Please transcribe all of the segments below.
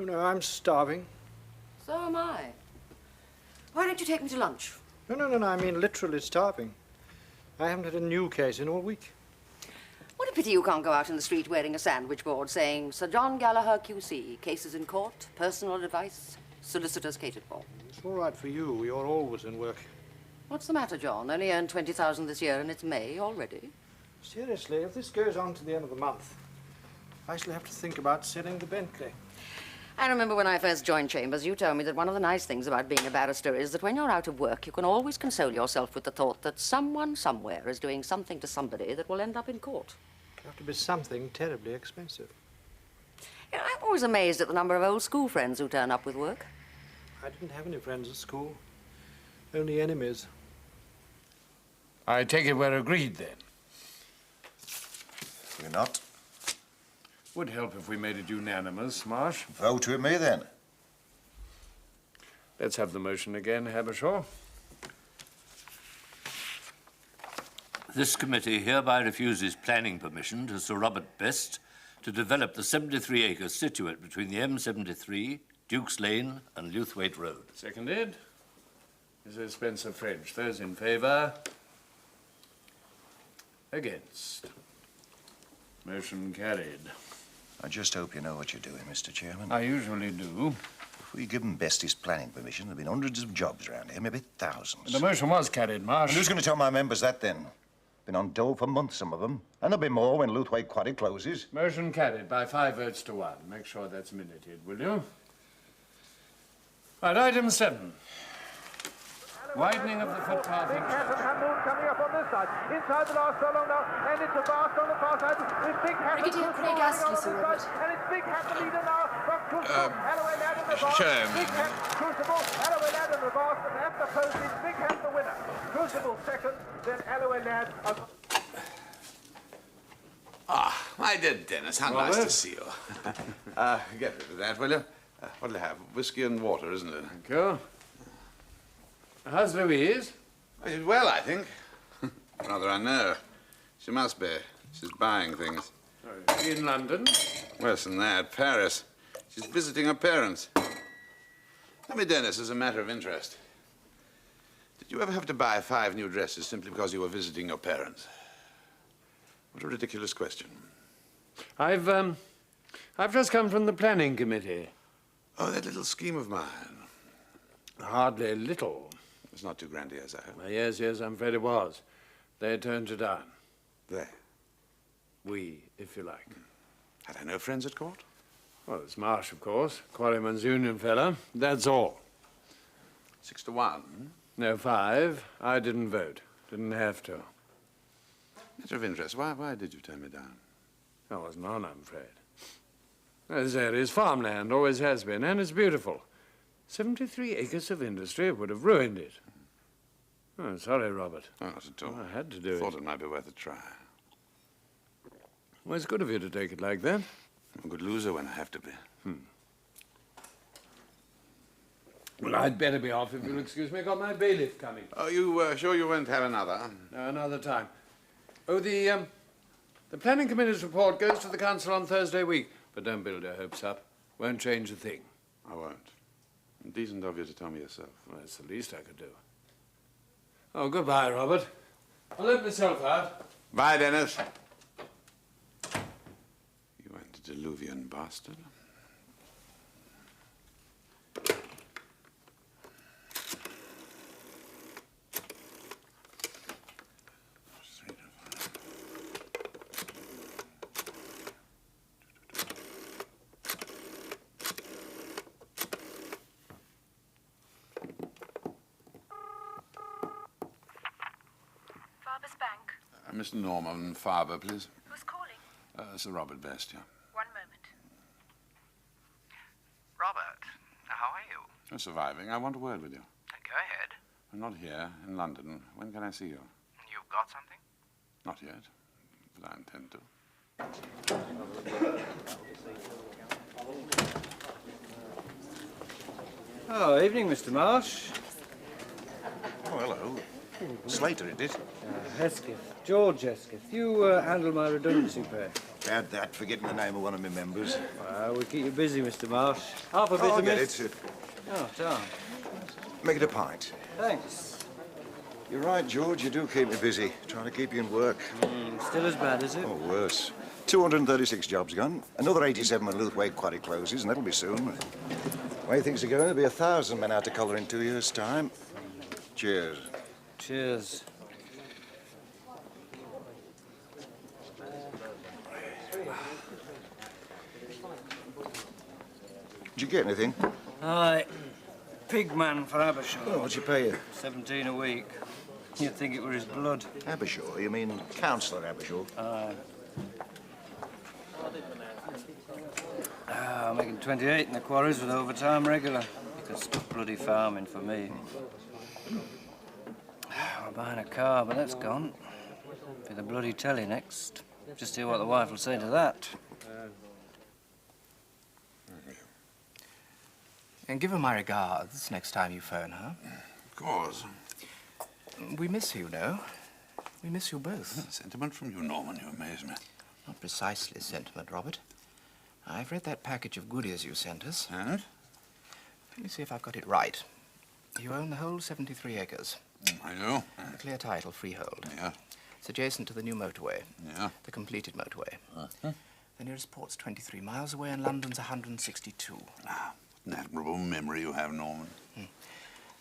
You know, I'm starving. So am I. Why don't you take me to lunch? No, I mean literally starving. I haven't had a new case in all week. What a pity you can't go out in the street wearing a sandwich board saying, Sir John Gallagher, QC, cases in court, personal advice, solicitors catered for. It's all right for you. You're always in work. What's the matter, John? Only earned 20,000 this year and it's May already. Seriously, if this goes on to the end of the month, I shall have to think about selling the Bentley. I remember when I first joined Chambers, you told me that one of the nice things about being a barrister is that when you're out of work, you can always console yourself with the thought that someone somewhere is doing something to somebody that will end up in court. It'll have to be something terribly expensive. You know, I'm always amazed at the number of old school friends who turn up with work. I didn't have any friends at school, only enemies. I take it we're agreed, then. We're not. Would help if we made it unanimous, Marsh. Vote with me, then. Let's have the motion again, Habershaw. This committee hereby refuses planning permission to Sir Robert Best to develop the 73 acres situate between the M73, Duke's Lane and Lewthwaite Road. Seconded. Mrs. Spencer French. Those in favour? Against. Motion carried. I just hope you know what you're doing, Mr. Chairman. I usually do. If we'd given Best his planning permission, there'd been hundreds of jobs around here, maybe thousands. The motion was carried, Marsh. And who's going to tell my members that, then? Been on dole for months, some of them. And there'll be more when Lewthwaite Quarry closes. Motion carried by 5 votes to 1. Make sure that's minuted, will you? Right, item 7. Widening of the footpath. Big Cat and Hamilton coming up on this side. Inside the last furlong now, and it's a Vast on the far side. It's Big Cat Brigadier Craig Astley, Sir Robert. And it's Big Cat the leader now from Crucible. Alloway Lad in the Vast. Big Cat, Crucible, Alloway Lad in the Vast, and at the post is Big Cat the winner. Crucible second, then Alloway Lad. My dear Dennis, how nice to see you. Get rid of that, will you? What'll you have? Whiskey and water, isn't it? Thank you. How's Louise? She's well, I think. Rather, I know. She must be. She's buying things. Oh, is she in London? Worse than that, Paris. She's visiting her parents. Tell me, Dennis, as a matter of interest, did you ever have to buy 5 new dresses simply because you were visiting your parents? What a ridiculous question. I've just come from the planning committee. Oh, that little scheme of mine. Hardly little. It's not too grandiose, I hope. Yes, I'm afraid it was. They turned it down. They? We, if you like. Had I no friends at court? Well, it's Marsh, of course. Quarryman's Union fella. That's all. 6 to 1. No, 5. I didn't vote. Didn't have to. Matter of interest, why did you turn me down? I wasn't on, I'm afraid. This area's farmland, always has been, and it's beautiful. 73 acres of industry would have ruined it. Oh, sorry, Robert. Oh, not at all. I had to do it. Thought it might be worth a try. Well, it's good of you to take it like that. I'm a good loser when I have to be. Well, I'd better be off if you'll excuse me. I've got my bailiff coming. Oh, you sure you won't have another? No, another time. Oh, the planning committee's report goes to the council on Thursday week. But don't build your hopes up. Won't change a thing. I won't. Decent of you to tell me yourself. Well, that's the least I could do. Oh, goodbye, Robert. I'll let myself out. Bye, Dennis. You antediluvian bastard. Mr. Norman Farber, please. Who's calling? Sir Robert Best, yeah. 1 moment. Robert, how are you? I'm surviving. I want a word with you. Go ahead. I'm not here, in London. When can I see you? You've got something? Not yet, but I intend to. Oh, evening, Mr. Marsh. Oh, hello. Slater, it is. Hesketh. George Esketh, you handle my redundancy pay. Add that, forgetting the name of one of my members. Well, we keep you busy, Mr. Marsh. Half a bit I'll of get miss- it. Oh, Tom. Make it a pint. Thanks. You're right, George. You do keep me busy. Trying to keep you in work. Still as bad, is it? Oh, worse. 236 jobs gone. Another 87 when Luthwaite Quarry closes, and that'll be soon. The way things are going, there'll be 1,000 men out to collar in 2 years' time. Cheers. Cheers. Did you get anything? Aye. Pigman for Abershaw. Oh, what'd you pay you? 17 a week. You'd think it were his blood. Abershaw? You mean Councillor Abershaw? Aye. I'm making 28 in the quarries with overtime regular. You can stop bloody farming for me. I'm buying a car, but that's gone. Be the bloody telly next. Just hear what the wife will say to that. And give her my regards next time you phone her. Of course. We miss you, no? We miss you both. Sentiment from you, Norman. You amaze me. Not precisely sentiment, Robert. I've read that package of goodies you sent us. And? Let me see if I've got it right. You own the whole 73 acres. I do. A clear title, freehold. Yeah. It's adjacent to the new motorway. Yeah. The completed motorway. The nearest port's 23 miles away and London's 162. Ah, an admirable memory you have, Norman.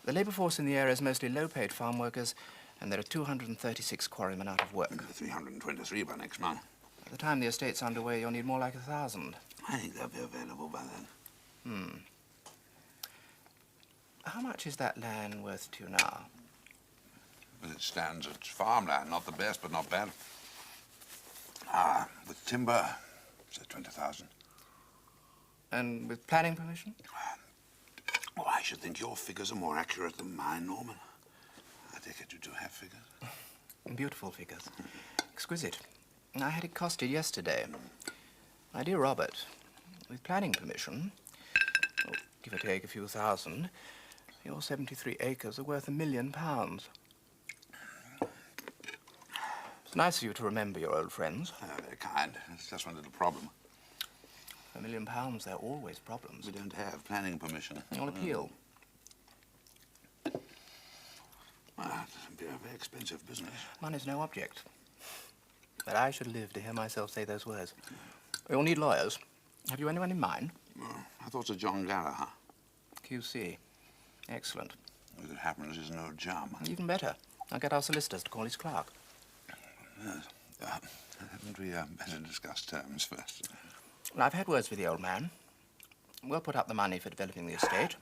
The labour force in the area is mostly low-paid farm workers, and there are 236 quarrymen out of work. 323 by next month. By the time the estate's underway, you'll need more like 1,000. I think they'll be available by then. How much is that land worth to you now? As it stands, it's farmland. Not the best, but not bad. With timber, say 20,000. And with planning permission? Well, I should think your figures are more accurate than mine, Norman. I take it you do have figures. Beautiful figures. Exquisite. I had it costed yesterday. My dear Robert, with planning permission, oh, give or take a few thousand, your 73 acres are worth £1 million. It's nice of you to remember your old friends. Very kind. It's just one little problem. £1 million, there are always problems. We don't have planning permission. You'll appeal. Well, it'll be a very expensive business. Money's no object. But I should live to hear myself say those words. You'll need lawyers. Have you anyone in mind? I thought Sir John Gallagher. QC. Excellent. As it happens, he's no jam. Even better. I'll get our solicitors to call his clerk. Yes. Haven't we better discuss terms first? Well, I've had words with the old man. We'll put up the money for developing the estate.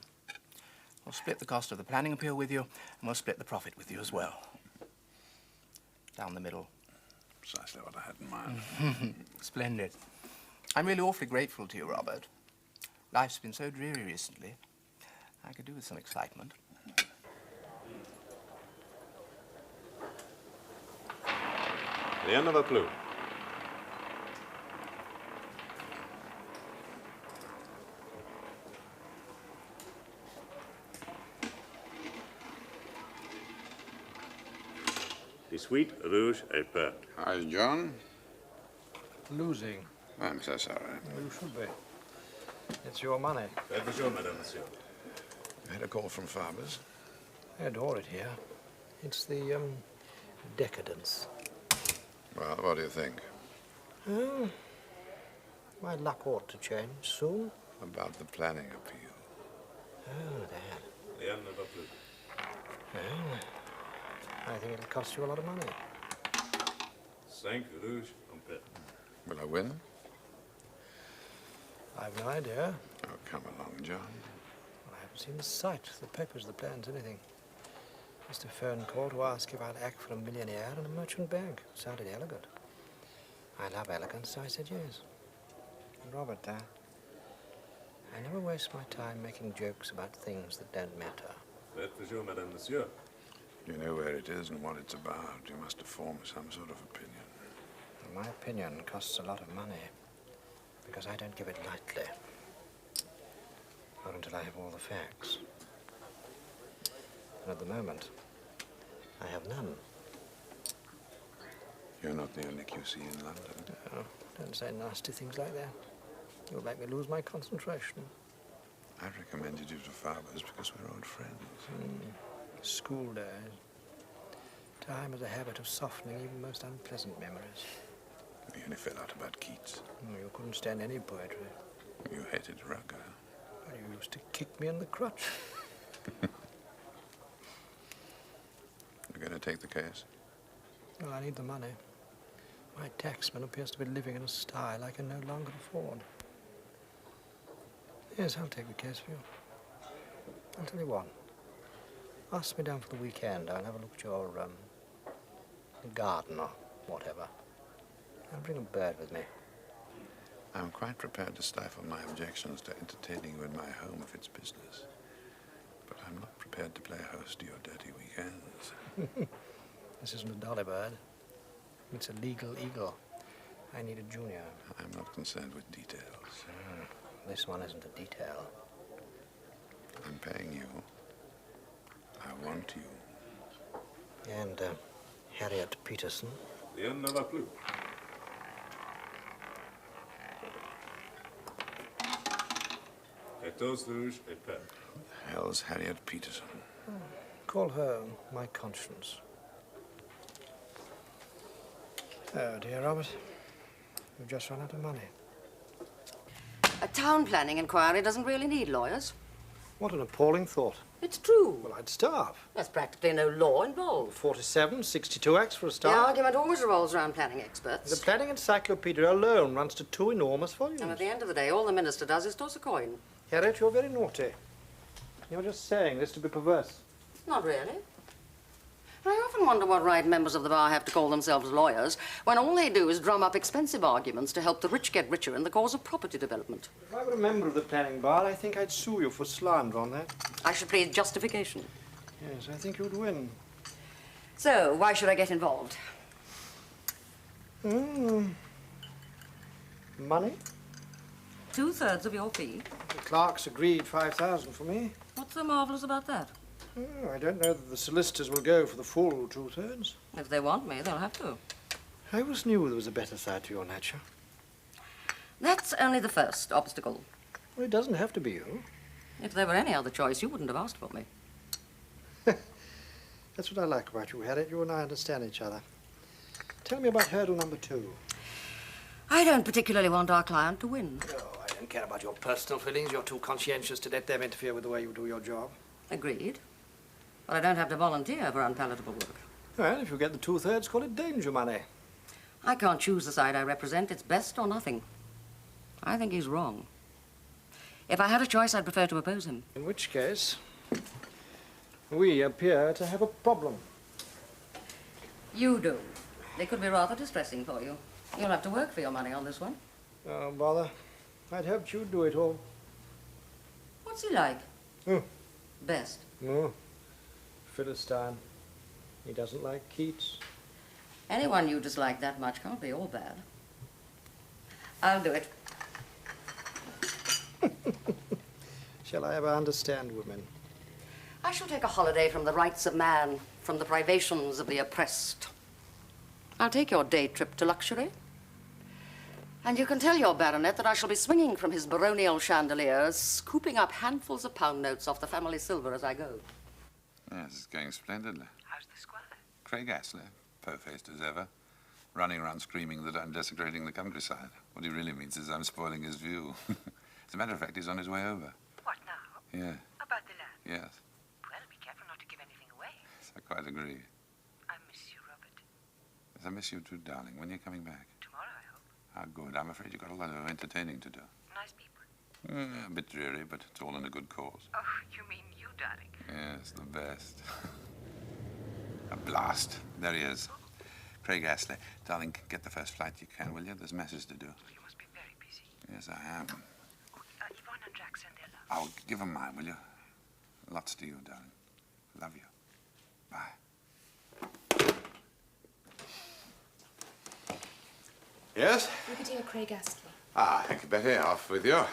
We'll split the cost of the planning appeal with you, and we'll split the profit with you as well. Down the middle. Precisely what I had in mind. Splendid. I'm really awfully grateful to you, Robert. Life's been so dreary recently. I could do with some excitement. The end of a clue. The Sweet Rouge et Pert. Hi, John. Losing. I'm so sorry. You should be. It's your money. That was your, madame, monsieur. I had a call from Farber's. I adore it here. It's the, decadence. Well, what do you think? Oh, my luck ought to change soon. About the planning appeal. Oh, that. The end of a clue. Oh, I think it'll cost you a lot of money. 5 Rouge et Pert. Will I win? I've no idea. Oh, come along, John. I haven't seen the site, the papers, the plans, anything. Mr. Fern called to ask if I'd act for a millionaire in a merchant bank. Sounded elegant. I love elegance, so I said yes. And Robert, I never waste my time making jokes about things that don't matter. That was your, madame, monsieur. You know where it is and what it's about. You must have formed some sort of opinion. My opinion costs a lot of money, because I don't give it lightly. Not until I have all the facts. And at the moment, I have none. You're not the only QC in London. Oh, don't say nasty things like that. You'll make me lose my concentration. I recommended you to Faber's because we're old friends. School days. Time has a habit of softening even most unpleasant memories. You only fell out about Keats. You couldn't stand any poetry. You hated Rucker. You used to kick me in the crotch. You're going to take the case? Well, I need the money. My taxman appears to be living in a style I can no longer afford. Yes, I'll take the case for you. I'll tell you what. Ask me down for the weekend. I'll have a look at your garden or whatever. I'll bring a bird with me. I'm quite prepared to stifle my objections to entertaining you in my home if it's business. But I'm not prepared to play host to your dirty weekends. This isn't a dolly bird. It's a legal eagle. I need a junior. I'm not concerned with details. This one isn't a detail. I'm paying you. I want you. And Harriet Peterson. Rien ne va plus. Etos rouge et pet. Who the hell's Harriet Peterson? Call her my conscience. Oh, dear Robert. We've just run out of money. A town planning inquiry doesn't really need lawyers. What an appalling thought. It's true. Well, I'd starve. There's practically no law involved. 47, 62 acts for a The start. argument always revolves around planning experts. The planning encyclopedia alone runs to 2 enormous volumes. And at the end of the day, all the minister does is toss a coin. Harriet, you're very naughty. You're just saying this to be perverse. Not really. I often wonder what right members of the bar have to call themselves lawyers when all they do is drum up expensive arguments to help the rich get richer in the cause of property development. If I were a member of the planning bar, I think I'd sue you for slander on that. I should plead justification. Yes, I think you'd win. So, why should I get involved? Money? 2/3 of your fee? The clerks agreed 5,000 for me. What's so marvellous about that? Oh, I don't know that the solicitors will go for the full 2/3. If they want me, they'll have to. I always knew there was a better side to your nature. That's only the first obstacle. Well, it doesn't have to be you. If there were any other choice, you wouldn't have asked for me. That's what I like about you, Harriet. You and I understand each other. Tell me about hurdle number 2. I don't particularly want our client to win. Oh, I don't care about your personal feelings. You're too conscientious to let them interfere with the way you do your job. Agreed. But I don't have to volunteer for unpalatable work. Well, if you get the 2/3, call it danger money. I can't choose the side I represent. It's best or nothing. I think he's wrong. If I had a choice, I'd prefer to oppose him. In which case, we appear to have a problem. You do. It could be rather distressing for you. You'll have to work for your money on this one. Oh, bother. I'd hoped you'd do it all. What's he like? Oh. Best. No. Philistine. He doesn't like Keats. Anyone you dislike that much can't be all bad. I'll do it. Shall I ever understand women? I shall take a holiday from the rights of man, from the privations of the oppressed. I'll take your day trip to luxury. And you can tell your baronet that I shall be swinging from his baronial chandelier, scooping up handfuls of pound notes off the family silver as I go. Yes, it's going splendidly. How's the squire? Craig Astley, po-faced as ever, running around screaming that I'm desecrating the countryside. What he really means is I'm spoiling his view. As a matter of fact, he's on his way over. What now? Yeah, About the land? yes, Well, be careful not to give anything away. yes, I quite agree. I miss you, Robert. Yes, I miss you too, darling. When are you coming back? Tomorrow, I hope. How good. I'm afraid you've got a lot of entertaining to do. Nice people. A bit dreary, but it's all in a good cause. Oh, you mean you, darling? Yes, the best. A blast. There he is. Craig Astley. Darling, get the first flight you can, will you? There's masses to do. You must be very busy. Yes, I am. Oh, Yvonne and Jack send their love. I'll give 'em mine, will you? Lots to you, darling. Love you. Bye. Yes? Brigadier Craig Astley. Ah, thank you, Betty. Off with you.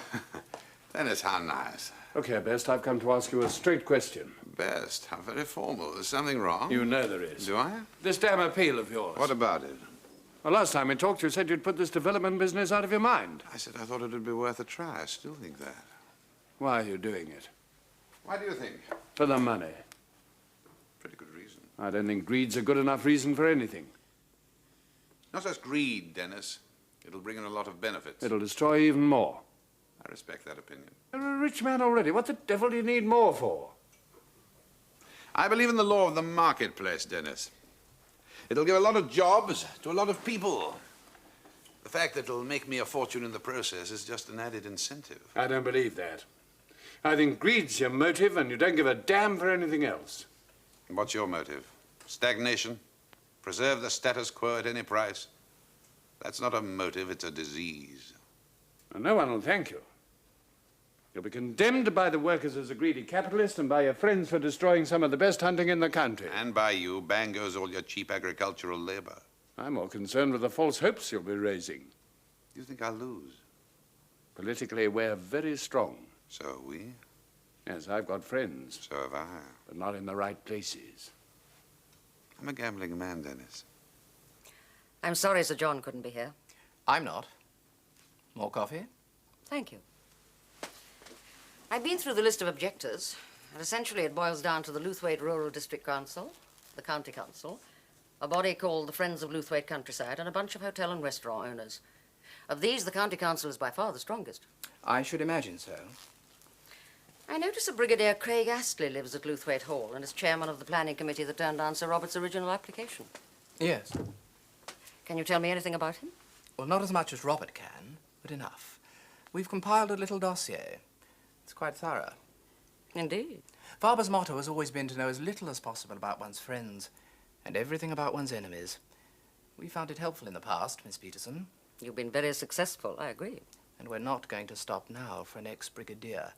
Dennis, how nice. Okay, Best, I've come to ask you a straight question. Best. How very formal. There's something wrong? You know there is. Do I? This damn appeal of yours. What about it? Well, last time we talked, you said you'd put this development business out of your mind. I said I thought it would be worth a try. I still think that. Why are you doing it? Why do you think? For the money. Pretty good reason. I don't think greed's a good enough reason for anything. Not just greed, Dennis. It'll bring in a lot of benefits. It'll destroy even more. I respect that opinion. You're a rich man already. What the devil do you need more for? I believe in the law of the marketplace, Dennis. It'll give a lot of jobs to a lot of people. The fact that it'll make me a fortune in the process is just an added incentive. I don't believe that. I think greed's your motive and you don't give a damn for anything else. What's your motive? Stagnation? Preserve the status quo at any price? That's not a motive, it's a disease. And no one will thank you. You'll be condemned by the workers as a greedy capitalist and by your friends for destroying some of the best hunting in the country. And by you, bang goes all your cheap agricultural labor. I'm more concerned with the false hopes you'll be raising. You think I'll lose? Politically, we're very strong. So are we? Yes, I've got friends. So have I. But not in the right places. I'm a gambling man, Dennis. I'm sorry Sir John couldn't be here. I'm not. More coffee? Thank you. I've been through the list of objectors, and essentially it boils down to the Lewthwaite Rural District Council, the County Council, a body called the Friends of Lewthwaite Countryside, and a bunch of hotel and restaurant owners. Of these, the County Council is by far the strongest. I should imagine so. I notice a Brigadier Craig Astley lives at Lewthwaite Hall and is chairman of the planning committee that turned down Sir Robert's original application. Yes. Can you tell me anything about him? Well, not as much as Robert can, but enough. We've compiled a little dossier. It's quite thorough. Indeed. Father's motto has always been to know as little as possible about one's friends and everything about one's enemies. We found it helpful in the past, Miss Peterson. You've been very successful, I agree. And we're not going to stop now for an ex-brigadier.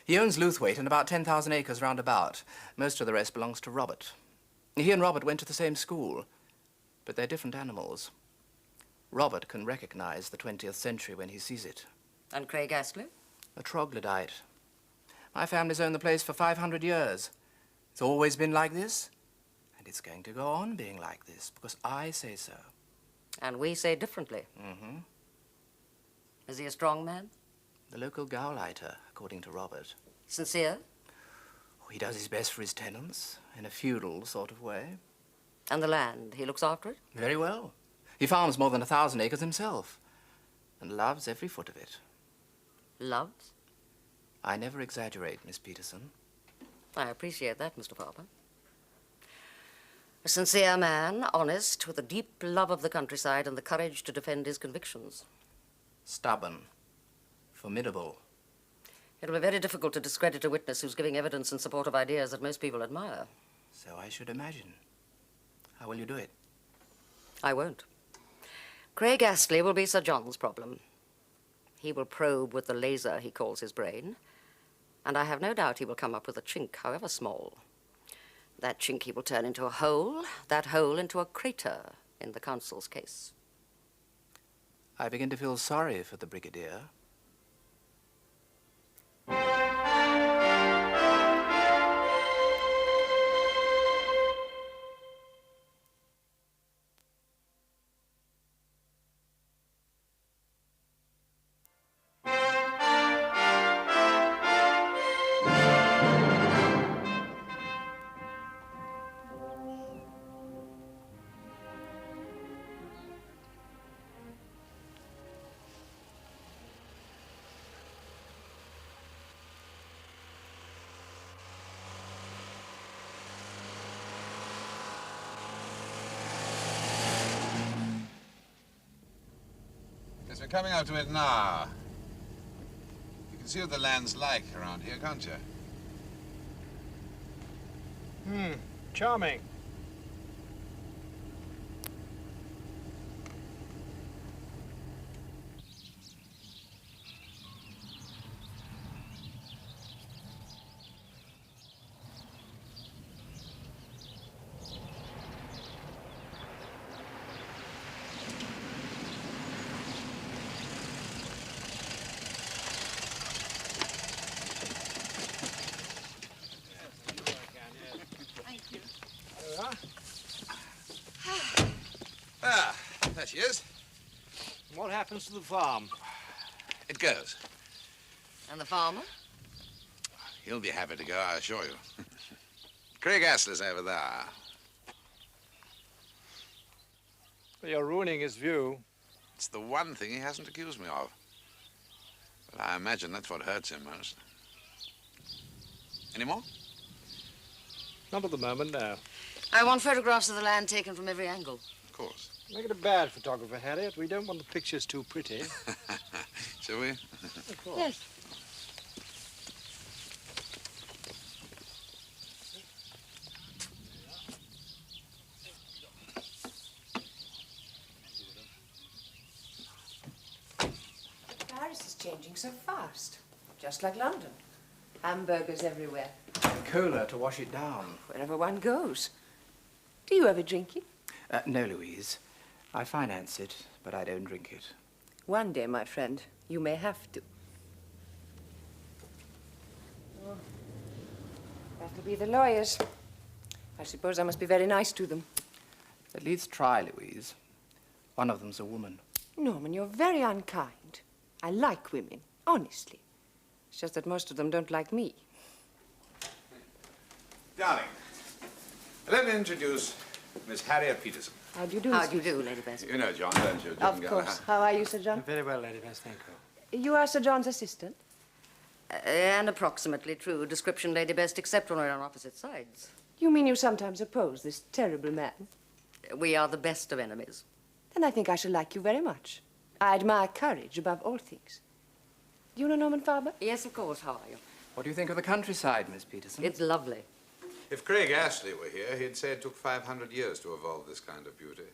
He owns Lewthwaite and about 10,000 acres round about. Most of the rest belongs to Robert. He and Robert went to the same school, but they're different animals. Robert can recognize the 20th century when he sees it. And Craig Astley? A troglodyte. My family's owned the place for 500 years. It's always been like this, and it's going to go on being like this, because I say so. And we say differently. Mm-hmm. Is he a strong man? The local Gauleiter, according to Robert. Sincere? Oh, he does his best for his tenants, in a feudal sort of way. And the land, he looks after it? Very well. He farms more than 1,000 acres himself, and loves every foot of it. Loves? I never exaggerate, Miss Peterson. I appreciate that, Mr. Farber. A sincere man, honest, with a deep love of the countryside and the courage to defend his convictions. Stubborn. Formidable. It'll be very difficult to discredit a witness who's giving evidence in support of ideas that most people admire. So I should imagine. How will you do it? I won't. Craig Astley will be Sir John's problem. He will probe with the laser he calls his brain, and I have no doubt he will come up with a chink, however small. That chink he will turn into a hole, that hole into a crater in the council's case. I begin to feel sorry for the brigadier. Yes, we're coming out to it now. You can see what the land's like around here, can't you? Charming. she is. What happens to the farm? It goes. And the farmer? He'll be happy to go, I assure you. Craig Astley's over there. You're ruining his view. It's the one thing he hasn't accused me of. But I imagine that's what hurts him most. Any more? Not at the moment, no. I want photographs of the land taken from every angle. Of course. Make it a bad photographer, Harriet. We don't want the pictures too pretty. Shall we? Of course. Yes. Paris is changing so fast, just like London. Hamburgers everywhere. Cola to wash it down. Wherever one goes. Do you ever drink it? No, Louise. I finance it, but I don't drink it. One day, my friend, you may have to. Oh, that'll be the lawyers. I suppose I must be very nice to them. At least try, Louise. One of them's a woman. Norman, you're very unkind. I like women, honestly. It's just that most of them don't like me. Darling, let me introduce Miss Harriet Peterson. How do you do, How Mr. do you do, Lady Bess? You know John, don't you? Of course. How are you, Sir John? Very well, Lady Bess, thank you. You are Sir John's assistant? An approximately true description, Lady Best, except when we're on opposite sides. You mean you sometimes oppose this terrible man? We are the best of enemies. Then I think I shall like you very much. I admire courage above all things. Do you know Norman Farber? Yes, of course. How are you? What do you think of the countryside, Miss Peterson? It's lovely. If Craig Astley were here, he'd say it took 500 years to evolve this kind of beauty.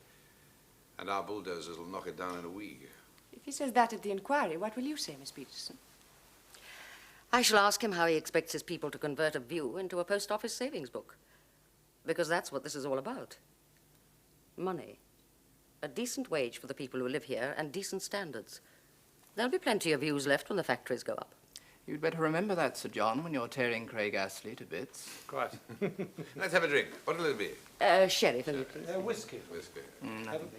And our bulldozers will knock it down in a week. If he says that at the inquiry, what will you say, Miss Peterson? I shall ask him how he expects his people to convert a view into a post office savings book. Because that's what this is all about. Money. A decent wage for the people who live here and decent standards. There'll be plenty of views left when the factories go up. You'd better remember that, Sir John, when you're tearing Craig Astley to bits. Quite. Let's have a drink. What'll it be? Sherry for me, please. Whiskey. Whiskey.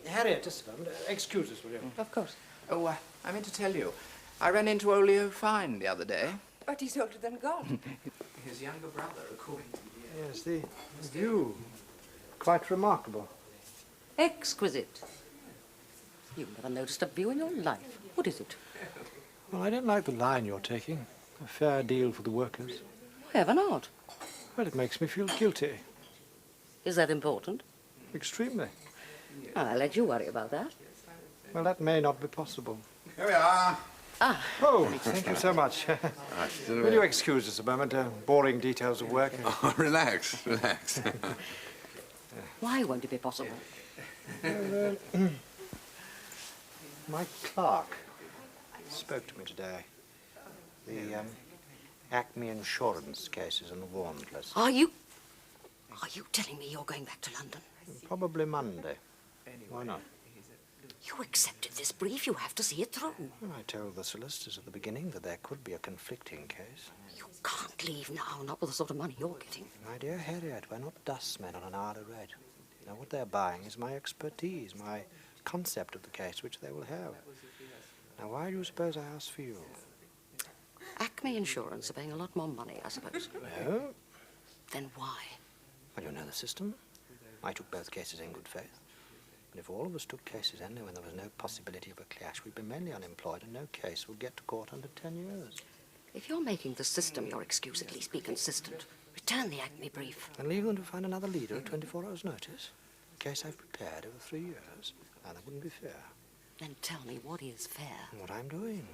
Harriet, just a moment. Excuse us, will you? Of course. Oh, I meant to tell you. I ran into Olio Fine the other day. But he's older than God. His younger brother, according to the... Yes, the view. Quite remarkable. Exquisite. You've never noticed a view in your life. What is it? Well, I don't like the line you're taking. A fair deal for the workers. Ever not. Well, it makes me feel guilty. Is that important? Extremely. Well, I'll let you worry about that. Well, that may not be possible. Here we are. Ah. Oh, thank you so much. Will you excuse us a moment? Boring details of work. Oh, relax, relax. Why won't it be possible? My clerk spoke to me today. The Acme insurance case is on the warrant list. Are you telling me you're going back to London? Probably Monday. Why not? You accepted this brief. You have to see it through. Well, I told the solicitors at the beginning that there could be a conflicting case. You can't leave now, not with the sort of money you're getting. My dear Harriet, we're not dustmen on an hourly rate. Now, what they're buying is my expertise, my concept of the case, which they will have. Now, why do you suppose I asked for you? Acme Insurance are paying a lot more money, I suppose. No. Then why? Well, you know the system. I took both cases in good faith. But if all of us took cases only when there was no possibility of a clash, we'd be mainly unemployed and no case would get to court under 10 years. If you're making the system your excuse, at least be consistent. Return the Acme brief. And leave them to find another leader at 24 hours' notice. A case I've prepared over 3 years. Now, that wouldn't be fair. Then tell me what is fair. And what I'm doing.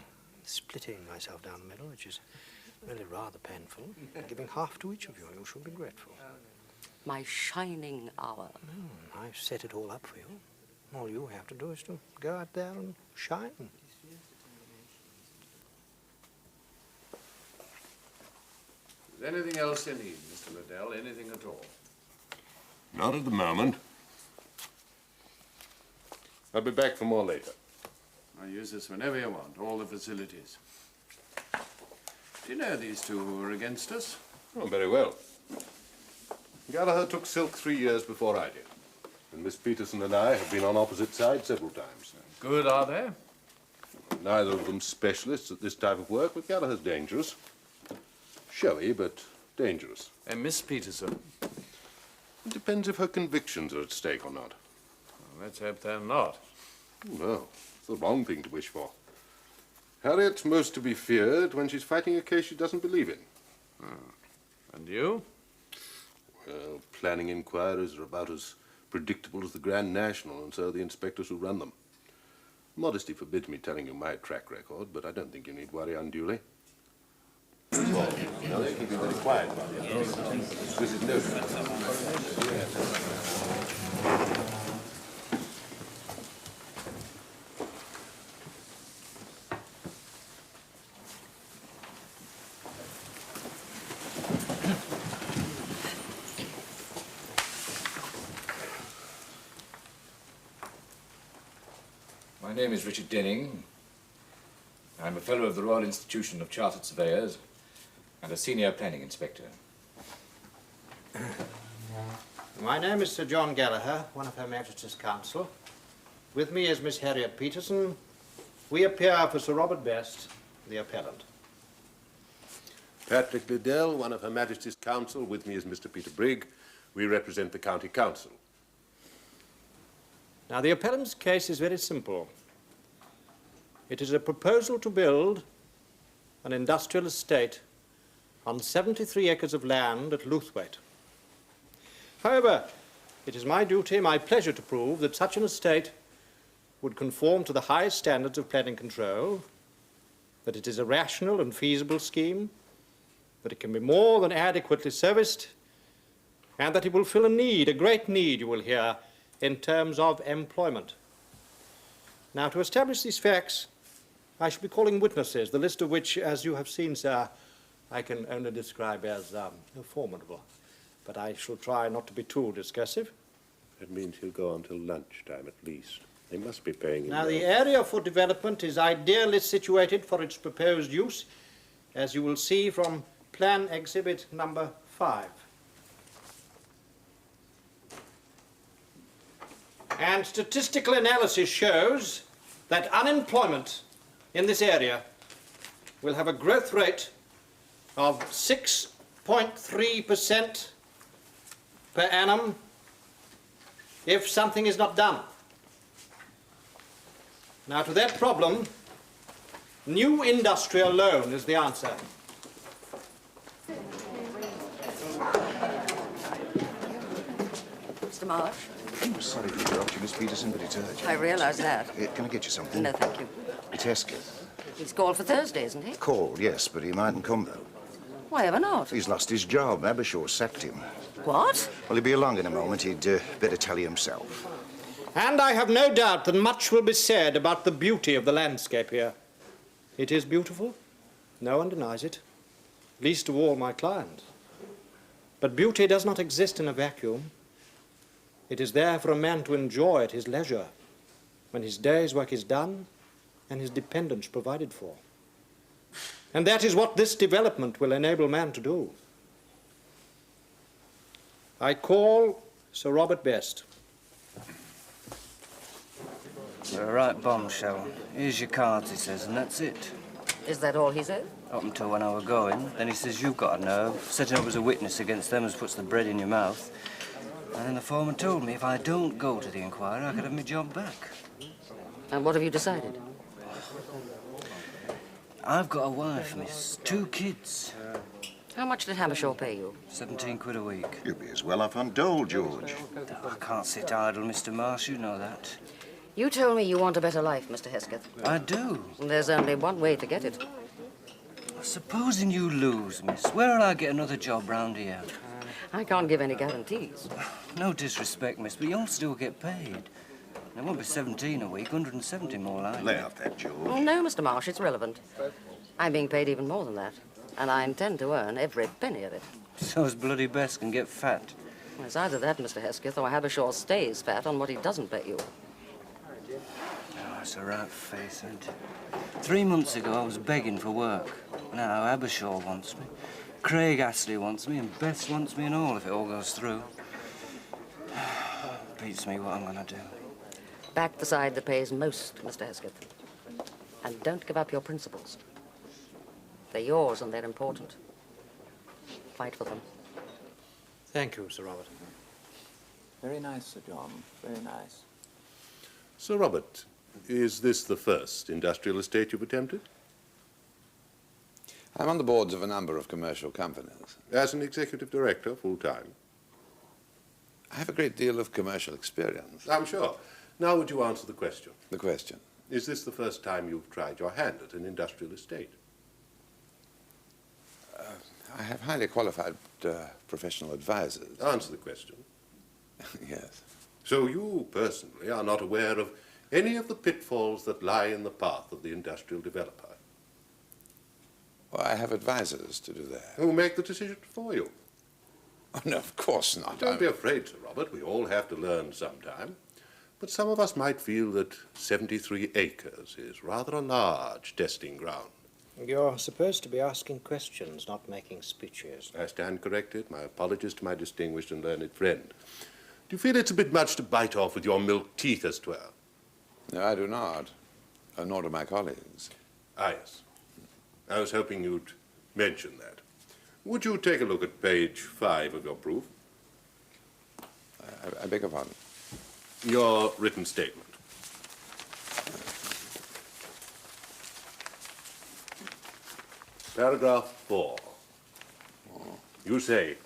Splitting myself down the middle, which is really rather painful. Giving half to each of you. You should be grateful. My shining hour. I've set it all up for you. All you have to do is to go out there and shine. Is there anything else you need, Mr. Liddell? Anything at all? Not at the moment. I'll be back for more later. I'll use this whenever you want, all the facilities. Do you know these two who were against us? Oh, very well. Gallagher took silk 3 years before I did. And Miss Peterson and I have been on opposite sides several times. Good, are they? Neither of them specialists at this type of work, but Gallagher's dangerous. Showy, but dangerous. And Miss Peterson? It depends if her convictions are at stake or not. Well, let's hope they're not. No, it's the wrong thing to wish for. Harriet's most to be feared when she's fighting a case she doesn't believe in. And you? Well, planning inquiries are about as predictable as the Grand National, and so are the inspectors who run them. Modesty forbids me telling you my track record, but I don't think you need worry unduly. No, they keep you very quiet about it. This is no. My name is Richard Denning. I'm a fellow of the Royal Institution of Chartered Surveyors and a senior planning inspector. My name is Sir John Gallagher, one of Her Majesty's Council. With me is Miss Harriet Peterson. We appear for Sir Robert Best, the appellant. Patrick Liddell, one of Her Majesty's Council. With me is Mr. Peter Brigg. We represent the County Council. Now, the appellant's case is very simple. It is a proposal to build an industrial estate on 73 acres of land at Lewthwaite. However, it is my duty, my pleasure to prove that such an estate would conform to the highest standards of planning control, that it is a rational and feasible scheme, that it can be more than adequately serviced, and that it will fill a need, a great need, you will hear, in terms of employment. Now, to establish these facts, I shall be calling witnesses, the list of which, as you have seen, sir, I can only describe as formidable. But I shall try not to be too discursive. That means he'll go until lunchtime at least. They must be paying him. Now, well. the area for development is ideally situated for its proposed use, as you will see from Plan Exhibit number 5. And statistical analysis shows that unemployment in this area will have a growth rate of 6.3% per annum if something is not done. Now, to that problem, new industry alone is the answer. Mr. Marsh? I'm sorry to interrupt you, Miss Peterson, but it's urgent. I realize that. Can I get you something? No, thank you. It's Hesketh. He's called for Thursday, isn't he? Called, yes, but he mightn't come, though. Why ever not? He's lost his job. Abershaw sacked him. What? Well, he'll be along in a moment. He'd better tell you himself. And I have no doubt that much will be said about the beauty of the landscape here. It is beautiful. No one denies it. Least of all my clients. But beauty does not exist in a vacuum. It is there for a man to enjoy at his leisure, when his day's work is done and his dependence provided for. And that is what this development will enable man to do. I call Sir Robert Best. You're a right bombshell. Here's your cards, he says, and that's it. Is that all he said? Up until when I were going. Then he says, you've got a nerve, setting up as a witness against them as puts the bread in your mouth. And then the foreman told me if I don't go to the inquiry, I could have my job back. And what have you decided? I've got a wife, miss. 2 kids. How much did Habershaw pay you? 17 quid a week. You'll be as well off on dole, George. I can't sit idle, Mr. Marsh, you know that. You told me you want a better life, Mr. Hesketh. I do. And there's only one way to get it. Supposing you lose, miss, where'll I get another job round here? I can't give any guarantees. No disrespect, miss, but you'll still get paid. It won't be 17 a week, 170 more likely. Lay off that, George. No, Mr. Marsh, it's relevant. I'm being paid even more than that, and I intend to earn every penny of it. So's bloody Best can get fat. Well, it's either that, Mr. Hesketh, or Habershaw stays fat on what he doesn't pay you. Oh, that's a right face, isn't it? 3 months ago, I was begging for work. Now Habershaw wants me. Craig Astley wants me, and Best wants me and all, if it all goes through. beats me what I'm going to do. Back the side that pays most, Mr. Hesketh. And don't give up your principles. They're yours and they're important. Fight for them. Thank you, Sir Robert. Very nice, Sir John. Very nice. Sir Robert, is this the first industrial estate you've attempted? I'm on the boards of a number of commercial companies. As an executive director, full-time? I have a great deal of commercial experience. I'm sure. Now would you answer the question? The question? Is this the first time you've tried your hand at an industrial estate? I have highly qualified professional advisors. Answer the question. Yes. So you, personally, are not aware of any of the pitfalls that lie in the path of the industrial developer? Well, I have advisors to do that. Who make the decision for you? Oh, no, of course not. Don't be afraid, Sir Robert. We all have to learn sometime. But some of us might feel that 73 acres is rather a large testing ground. You're supposed to be asking questions, not making speeches. I stand corrected. My apologies to my distinguished and learned friend. Do you feel it's a bit much to bite off with your milk teeth as 'twere? No, I do not. Nor do my colleagues. Ah, yes. I was hoping you'd mention that. Would you take a look at page 5 of your proof? I beg your pardon? Your written statement. Paragraph 4. You say,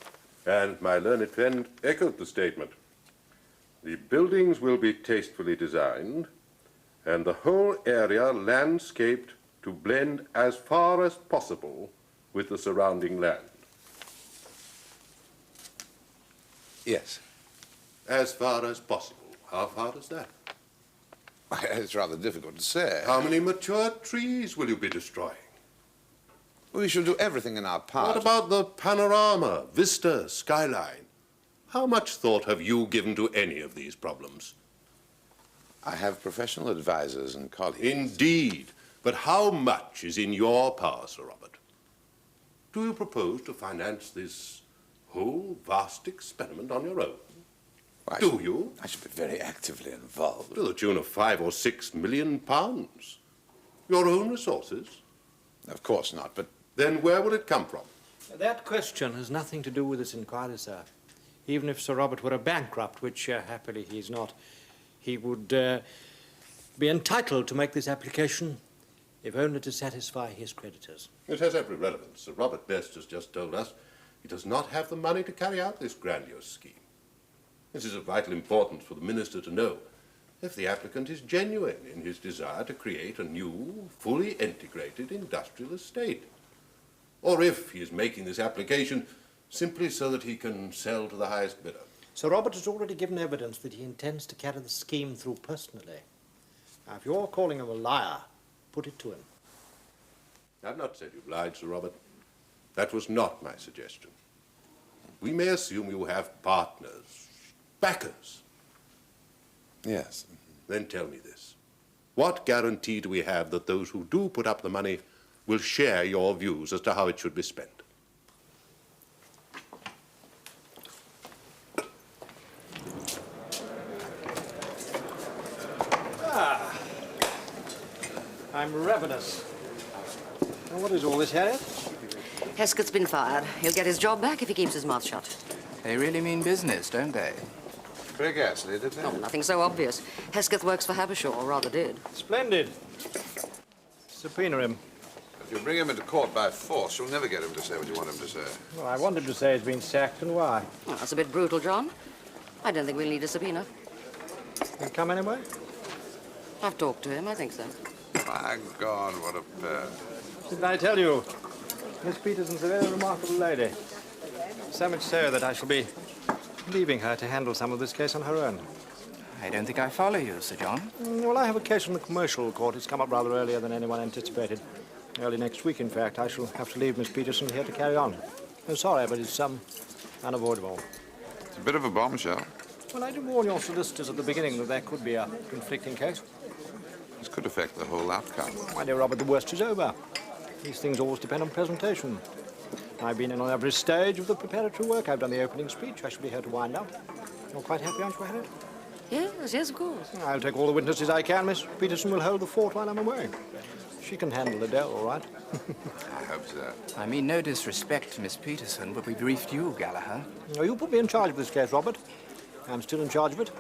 and my learned friend echoed the statement, the buildings will be tastefully designed and the whole area landscaped to blend as far as possible with the surrounding land. Yes. As far as possible. How far is that? It's rather difficult to say. How many mature trees will you be destroying? We shall do everything in our power. What about the panorama, vista, skyline? How much thought have you given to any of these problems? I have professional advisors and colleagues. Indeed. But how much is in your power, Sir Robert? Do you propose to finance this whole vast experiment on your own? Well, Do you? I should be very actively involved. To the tune of £5 or £6 million. Your own resources? Of course not, but... Then where will it come from? That question has nothing to do with this inquiry, sir. Even if Sir Robert were a bankrupt, which happily he's not, he would be entitled to make this application, if only to satisfy his creditors. It has every relevance. Sir Robert Best has just told us he does not have the money to carry out this grandiose scheme. This is of vital importance for the Minister to know if the applicant is genuine in his desire to create a new, fully integrated industrial estate, or if he is making this application simply so that he can sell to the highest bidder. Sir Robert has already given evidence that he intends to carry the scheme through personally. Now, if you're calling him a liar, put it to him. I've not said you've lied, Sir Robert. That was not my suggestion. We may assume you have partners, backers. Yes. Then tell me this. What guarantee do we have that those who do put up the money will share your views as to how it should be spent? I'm ravenous. Now, what is all this, Harriet? Hesketh's been fired. He'll get his job back if he keeps his mouth shut. They really mean business, don't they? Very ghastly, didn't Oh, nothing so obvious. Hesketh works for Habershaw, or rather did. Splendid. Subpoena him. If you bring him into court by force, you'll never get him to say what you want him to say. Well, I want him to say he's been sacked and why. Well, that's a bit brutal, John. I don't think we'll need a subpoena. He'll come anyway? I've talked to him, I think so. My God, what a pair. Didn't I tell you? Miss Peterson's a very remarkable lady. So much so that I shall be leaving her to handle some of this case on her own. I don't think I follow you, Sir John. Well, I have a case from the commercial court. It's come up rather earlier than anyone anticipated. Early next week, in fact. I shall have to leave Miss Peterson here to carry on. I'm sorry, but it's unavoidable. It's a bit of a bombshell. Well, I did warn your solicitors at the beginning that there could be a conflicting case. This could affect the whole outcome. My dear Robert, the worst is over. These things always depend on presentation. I've been in on every stage of the preparatory work. I've done the opening speech. I shall be here to wind up. You're quite happy, aren't you, Harriet? Yes, yes, of course. I'll take all the witnesses I can. Miss Peterson will hold the fort while I'm away. She can handle Adele, all right. I hope so. I mean no disrespect to Miss Peterson, but we briefed you, Gallagher. Now, you put me in charge of this case, Robert. I'm still in charge of it.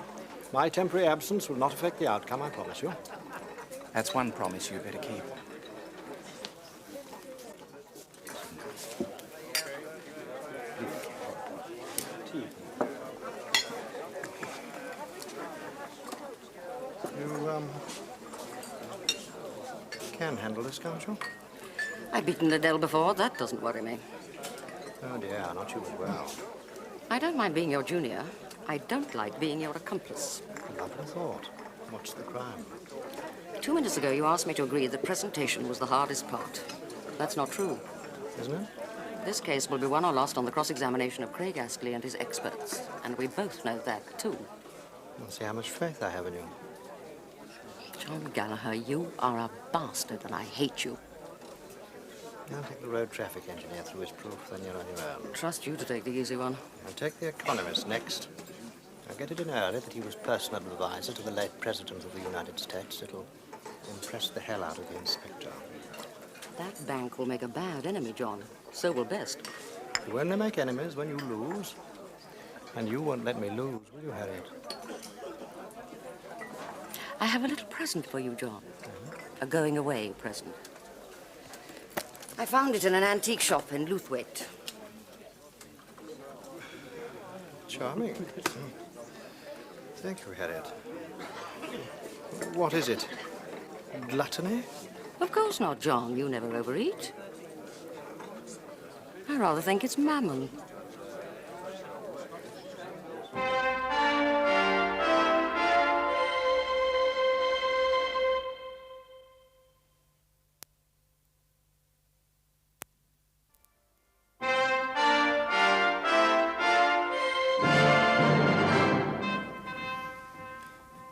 My temporary absence will not affect the outcome, I promise you. That's one promise you'd better keep. You, can handle this, can't you? I've beaten Adele before. That doesn't worry me. Oh, dear, not you as well. I don't mind being your junior. I don't like being your accomplice. Lovely thought. What's the crime? 2 minutes ago, you asked me to agree that presentation was the hardest part. That's not true. Isn't it? This case will be won or lost on the cross-examination of Craig Astley and his experts. And we both know that, too. We'll see how much faith I have in you. John Gallagher, you are a bastard, and I hate you. I'll take the road traffic engineer through his proof, then you're on your own. Trust you to take the easy one. I'll take the economist next. I'll get it in early that he was personal advisor to the late President of the United States. It'll impress the hell out of the inspector. That bank will make a bad enemy, John. So will Best. You only make enemies when you lose. And you won't let me lose, will you, Harriet? I have a little present for you, John. A going-away present. I found it in an antique shop in Luthwaite. Charming. Thank you, Harriet. What is it? Gluttony? Of course not, John. You never overeat. I rather think it's mammon.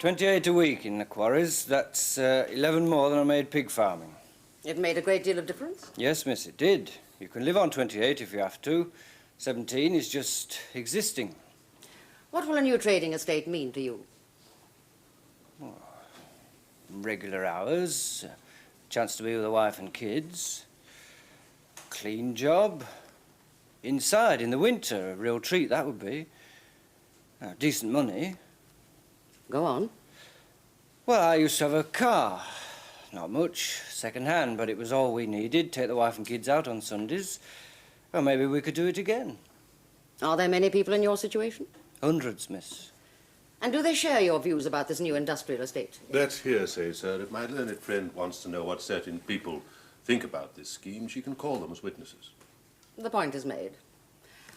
$28 a week in the quarries. That's 11 more than I made pig farming. It made a great deal of difference? Yes, miss, it did. You can live on 28 if you have to. 17 is just existing. What will a new trading estate mean to you? Regular hours, chance to be with a wife and kids, clean job, inside in the winter, a real treat that would be. Decent money. Go on. Well, I used to have a car. Not much, second-hand, but it was all we needed. Take the wife and kids out on Sundays. Well, maybe we could do it again. Are there many people in your situation? Hundreds, miss. And do they share your views about this new industrial estate? That's hearsay, sir. If my learned friend wants to know what certain people think about this scheme, she can call them as witnesses. The point is made.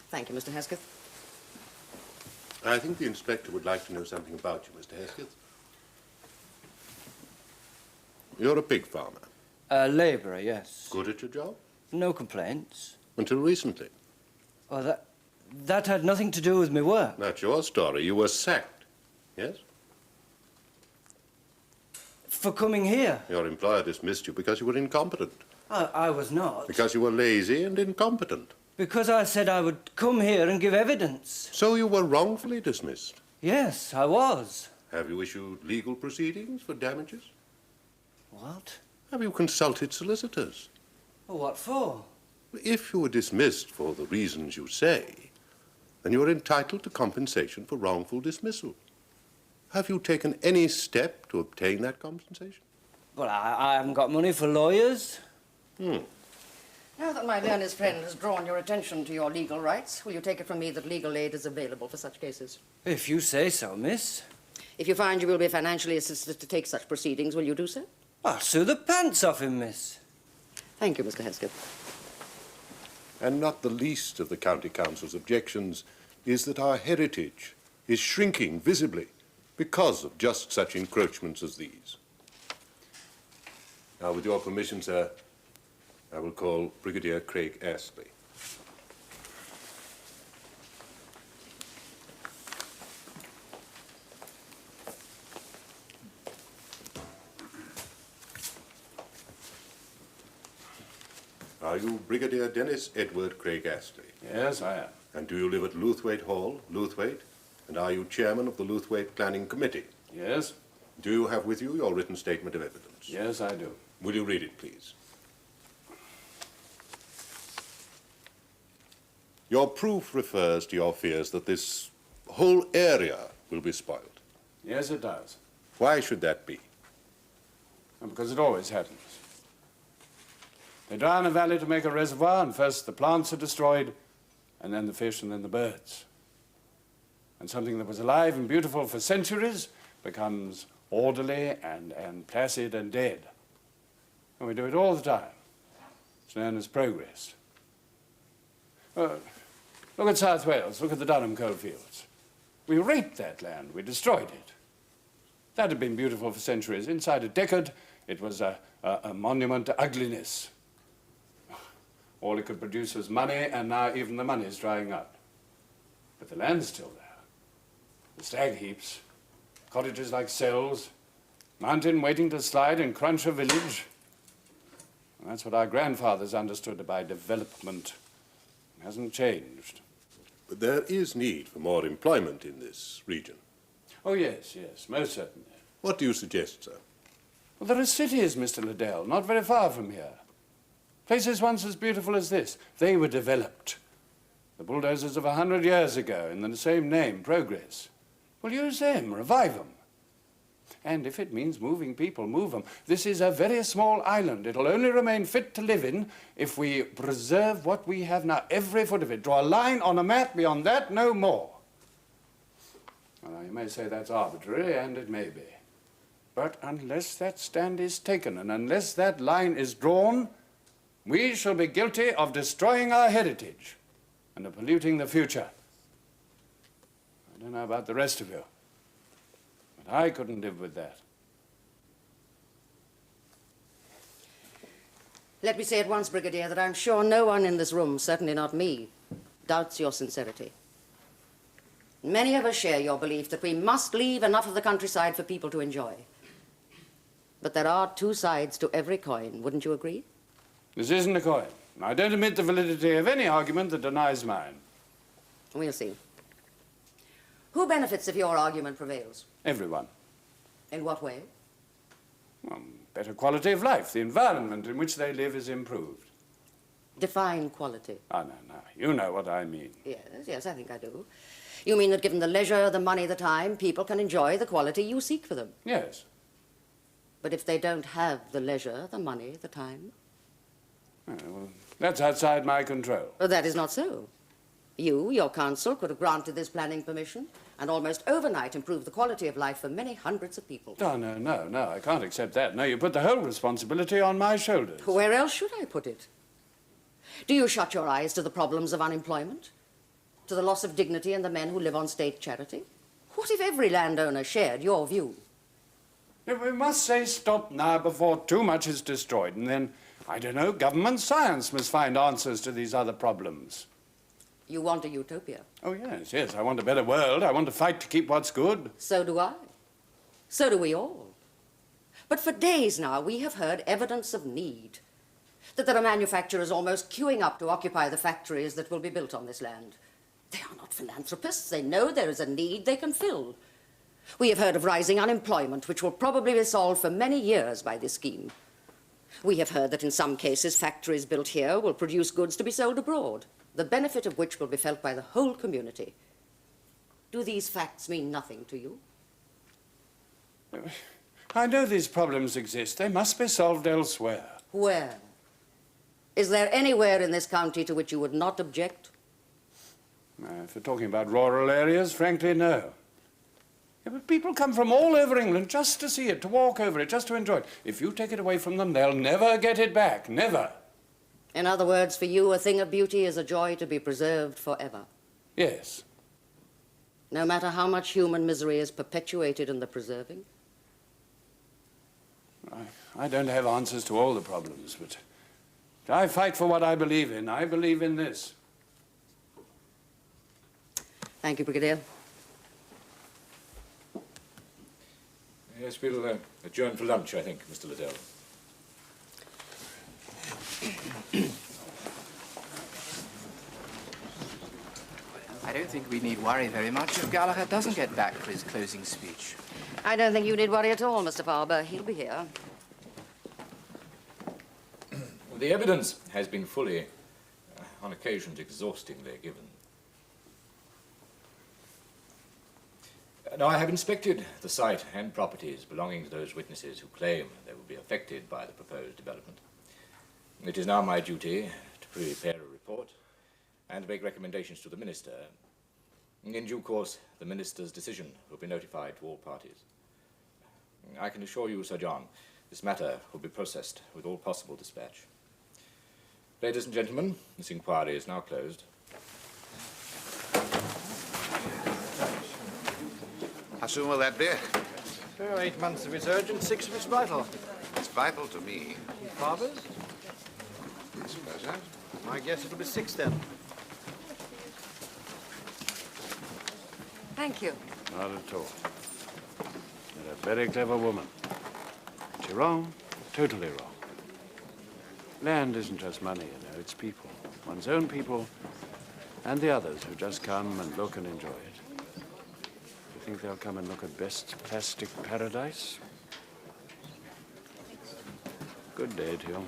Thank you, Mr. Hesketh. I think the inspector would like to know something about you, Mr. Hesketh. You're a pig farmer. A labourer, yes. Good at your job? No complaints. Until recently. Well, that had nothing to do with my work. That's your story. You were sacked, yes? For coming here. Your employer dismissed you because you were incompetent. I was not. Because you were lazy and incompetent. Because I said I would come here and give evidence. So you were wrongfully dismissed? Yes, I was. Have you issued legal proceedings for damages? What? Have you consulted solicitors? Well, what for? If you were dismissed for the reasons you say, then you are entitled to compensation for wrongful dismissal. Have you taken any step to obtain that compensation? Well, I haven't got money for lawyers. Now that my learned friend has drawn your attention to your legal rights, will you take it from me that legal aid is available for such cases? If you say so, miss. If you find you will be financially assisted to take such proceedings, will you do so? I'll sue the pants off him, miss. Thank you, Mr. Hesketh. And not the least of the County Council's objections is that our heritage is shrinking visibly because of just such encroachments as these. Now, with your permission, sir, I will call Brigadier Craig Astley. Are you Brigadier Dennis Edward Craig Astley? Yes, I am. And do you live at Luthwaite Hall, Luthwaite? And are you chairman of the Luthwaite Planning Committee? Yes. Do you have with you your written statement of evidence? Yes, I do. Will you read it, please? Your proof refers to your fears that this whole area will be spoiled. Yes, it does. Why should that be? Because it always happens. They drown a valley to make a reservoir, and first the plants are destroyed, and then the fish, and then the birds. And something that was alive and beautiful for centuries becomes orderly and placid and dead. And we do it all the time. It's known as progress. Look at South Wales. Look at the Durham coalfields. We raped that land. We destroyed it. That had been beautiful for centuries. Inside a decade, it was a monument to ugliness. All it could produce was money, and now even the money is drying up. But the land's still there. The stag heaps, cottages like cells, mountain waiting to slide and crunch a village. And that's what our grandfathers understood by development. It hasn't changed. But there is need for more employment in this region. Oh, yes, yes, most certainly. What do you suggest, sir? Well, there are cities, Mr. Liddell, not very far from here. Places once as beautiful as this. They were developed. The bulldozers of 100 years ago, in the same name, progress. Well, use them, revive them. And if it means moving people, move them. This is a very small island. It'll only remain fit to live in if we preserve what we have now, every foot of it. Draw a line on a map, beyond that, no more. Well, you may say that's arbitrary, and it may be. But unless that stand is taken, and unless that line is drawn, we shall be guilty of destroying our heritage and of polluting the future. I don't know about the rest of you, but I couldn't live with that. Let me say at once, Brigadier, that I'm sure no one in this room, certainly not me, doubts your sincerity. Many of us share your belief that we must leave enough of the countryside for people to enjoy. But there are two sides to every coin, wouldn't you agree? This isn't a coin. I don't admit the validity of any argument that denies mine. We'll see. Who benefits if your argument prevails? Everyone. In what way? Well, better quality of life. The environment in which they live is improved. Define quality. Oh, no. You know what I mean. Yes, I think I do. You mean that given the leisure, the money, the time, people can enjoy the quality you seek for them? Yes. But if they don't have the leisure, the money, the time? Well, that's outside my control. Well, that is not so. You, your council, could have granted this planning permission and almost overnight improved the quality of life for many hundreds of people. Oh, no, I can't accept that. No, you put the whole responsibility on my shoulders. Where else should I put it? Do you shut your eyes to the problems of unemployment? To the loss of dignity in the men who live on state charity? What if every landowner shared your view? We must say stop now before too much is destroyed, and then, I don't know, government science must find answers to these other problems. You want a utopia? Oh, yes, I want a better world. I want to fight to keep what's good. So do I. So do we all. But for days now, we have heard evidence of need. That there are manufacturers almost queuing up to occupy the factories that will be built on this land. They are not philanthropists. They know there is a need they can fill. We have heard of rising unemployment, which will probably be solved for many years by this scheme. We have heard that in some cases, factories built here will produce goods to be sold abroad, the benefit of which will be felt by the whole community. Do these facts mean nothing to you? I know these problems exist. They must be solved elsewhere. Where? Is there anywhere in this county to which you would not object? If you're talking about rural areas, frankly, no. Yeah, but people come from all over England just to see it, to walk over it, just to enjoy it. If you take it away from them, they'll never get it back, never. In other words, for you, a thing of beauty is a joy to be preserved forever. Yes. No matter how much human misery is perpetuated in the preserving? I don't have answers to all the problems, but I fight for what I believe in. I believe in this. Thank you, Brigadier. Yes, we'll adjourn for lunch, I think, Mr. Liddell. I don't think we need worry very much if Gallagher doesn't get back for his closing speech. I don't think you need worry at all, Mr. Farber. He'll be here. The evidence has been fully, on occasions exhaustingly given. Now, I have inspected the site and properties belonging to those witnesses who claim they will be affected by the proposed development. It is now my duty to prepare a report and make recommendations to the Minister. In due course, the Minister's decision will be notified to all parties. I can assure you, Sir John, this matter will be processed with all possible dispatch. Ladies and gentlemen, this inquiry is now closed. How soon will that be? Oh, 8 months if it's urgent, 6 if it's vital. It's vital to me. Farber's? I suppose so. I guess it'll be 6 then. Thank you. Not at all. You're a very clever woman. But you're wrong, totally wrong. Land isn't just money, you know, it's people. One's own people and the others who just come and look and enjoy it. You think they'll come and look at best plastic paradise? Good day to you.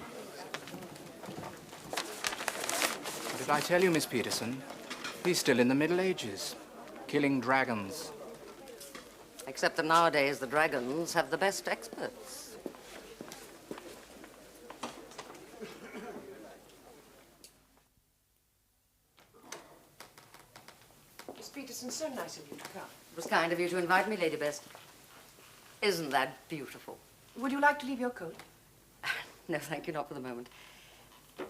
What did I tell you, Miss Peterson? He's still in the Middle Ages, killing dragons. Except that nowadays the dragons have the best experts. Miss Peterson, so nice of you to come. It was kind of you to invite me, Lady Best. Isn't that beautiful? Would you like to leave your coat? No, thank you, not for the moment.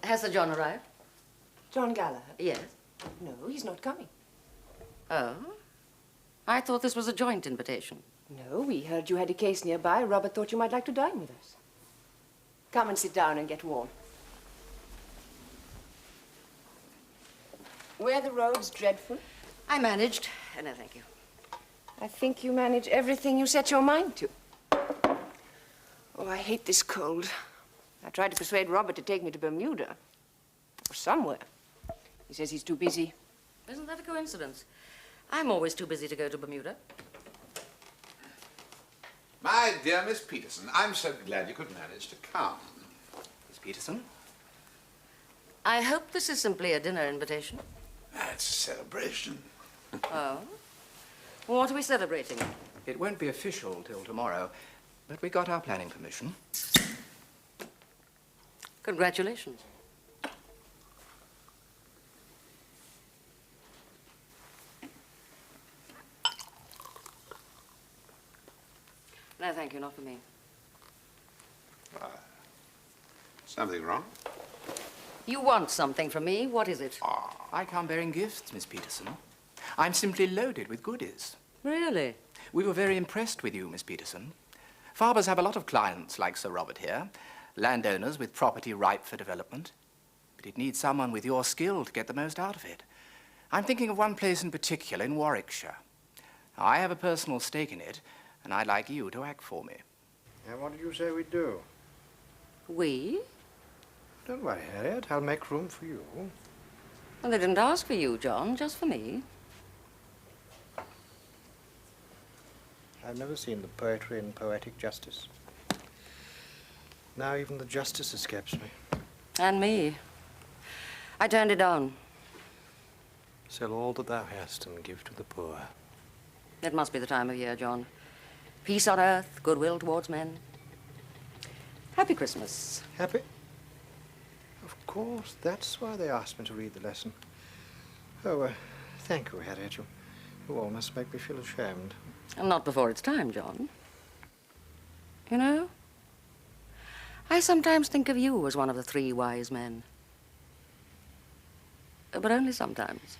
Has Sir John arrived? John Gallagher? Yes. No, he's not coming. Oh? I thought this was a joint invitation. No, we heard you had a case nearby. Robert thought you might like to dine with us. Come and sit down and get warm. Were the roads dreadful? I managed. No, thank you. I think you manage everything you set your mind to. Oh, I hate this cold. I tried to persuade Robert to take me to Bermuda. Or somewhere. He says he's too busy. Isn't that a coincidence? I'm always too busy to go to Bermuda. My dear Miss Peterson, I'm so glad you could manage to come. Miss Peterson? I hope this is simply a dinner invitation. It's a celebration. Oh? What are we celebrating? It won't be official till tomorrow, but we got our planning permission. Congratulations. No, thank you, not for me. Something wrong? You want something from me. What is it? I come bearing gifts, Miss Peterson. I'm simply loaded with goodies. Really? We were very impressed with you, Miss Peterson. Farbers have a lot of clients like Sir Robert here, landowners with property ripe for development. But it needs someone with your skill to get the most out of it. I'm thinking of one place in particular in Warwickshire. Now, I have a personal stake in it, and I'd like you to act for me. And what did you say we'd do? We? Don't worry, Harriet. I'll make room for you. Well, they didn't ask for you, John, just for me. I've never seen the poetry in poetic justice. Now even the justice escapes me. And me. I turned it down. Sell all that thou hast and give to the poor. It must be the time of year, John. Peace on earth, goodwill towards men. Happy Christmas. Happy? Of course, that's why they asked me to read the lesson. Oh, thank you, Harriet. You almost make me feel ashamed. And not before it's time, John. You know, I sometimes think of you as one of the 3 wise men. But only sometimes.